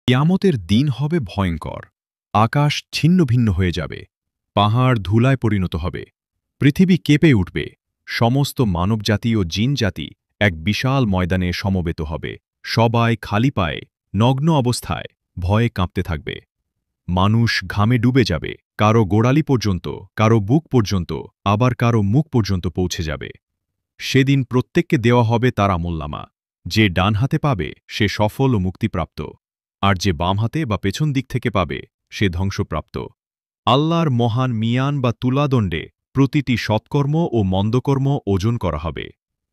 কিয়ামতের দিন হবে ভয়ঙ্কর। আকাশ ছিন্নভিন্ন হয়ে যাবে, পাহাড় ধুলায় পরিণত হবে, পৃথিবী কেঁপে উঠবে, সমস্ত মানবজাতি ও জিনজাতি এক বিশাল ময়দানে সমবেত হবে। সবাই খালি পায়ে, নগ্ন অবস্থায়, ভয়ে কাঁপতে থাকবে। মানুষ ঘামে ডুবে যাবে, কারো গোড়ালি পর্যন্ত, কারো বুক পর্যন্ত, আবার কারো মুখ পর্যন্ত পৌঁছে যাবে। সেদিন প্রত্যেককে দেওয়া হবে তার আমলনামা। যে ডান হাতে পাবে সে সফল ও মুক্তিপ্রাপ্ত, আর যে বাম হাতে বা পেছন দিক থেকে পাবে সে ধ্বংসপ্রাপ্ত। আল্লাহর মহান মিয়ান বা তুলাদণ্ডে প্রতিটি সৎকর্ম ও মন্দকর্ম ওজন করা হবে।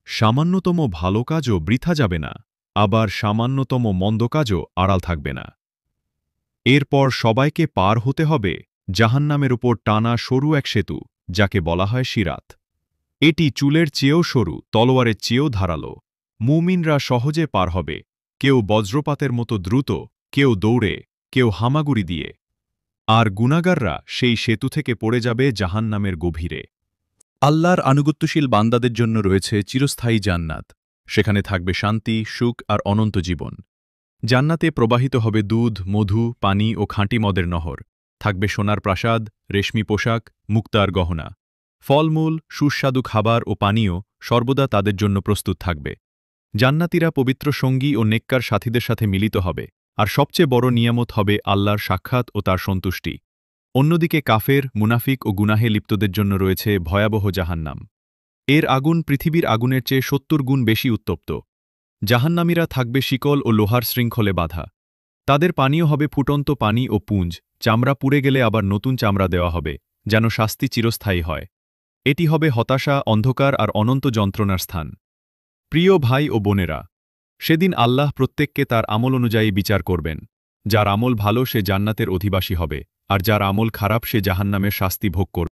সামান্যতম ভালো কাজও বৃথা যাবে না, আবার সামান্যতম মন্দ কাজও আড়াল থাকবে না। এরপর সবাইকে পার হতে হবে জাহান্নামের উপর টানা সরু এক সেতু, যাকে বলা হয় সিরাত। এটি চুলের চেয়েও সরু, তলোয়ারের চেয়েও ধারালো। মুমিনরা সহজে পার হবে, কেউ বজ্রপাতের মতো দ্রুত, কেউ দৌড়ে, কেউ হামাগুড়ি দিয়ে। আর গুনাগাররা সেই সেতু থেকে পড়ে যাবে জাহান্নামের গভীরে। আল্লাহর আনুগত্যশীল বান্দাদের জন্য রয়েছে চিরস্থায়ী জান্নাত। সেখানে থাকবে শান্তি, সুখ আর অনন্ত জীবন। জান্নাতে প্রবাহিত হবে দুধ, মধু, পানি ও খাঁটি মদের নহর। থাকবে সোনার প্রাসাদ, রেশমি পোশাক, মুক্তার গহনা। ফলমূল, সুস্বাদু খাবার ও পানীয় সর্বদা তাদের জন্য প্রস্তুত থাকবে। জান্নাতীরা পবিত্র সঙ্গী ও নেককার সাথীদের সাথে মিলিত হবে, আর সবচেয়ে বড় নিয়ামত হবে আল্লাহর সাক্ষাৎ ও তার সন্তুষ্টি। অন্যদিকে কাফের, মুনাফিক ও গুনাহে লিপ্তদের জন্য রয়েছে ভয়াবহ জাহান্নাম। এর আগুন পৃথিবীর আগুনের চেয়ে ৭০ গুণ বেশি উত্তপ্ত। জাহান্নামীরা থাকবে শিকল ও লোহার শৃঙ্খলে বাঁধা। তাদের পানীয় হবে ফুটন্ত পানি ও পুঞ্জ, চামড়া পুড়ে গেলে আবার নতুন চামড়া দেওয়া হবে, যেন শাস্তি চিরস্থায়ী হয়। এটি হবে হতাশা, অন্ধকার আর অনন্ত যন্ত্রণার স্থান। প্রিয় ভাই ও বোনেরা, সেদিন আল্লাহ প্রত্যেককে তার আমল অনুযায়ী বিচার করবেন। যার আমল ভালো সে জান্নাতের অধিবাসী হবে, আর যার আমল খারাপ সে জাহান্নামের শাস্তি ভোগ করবে।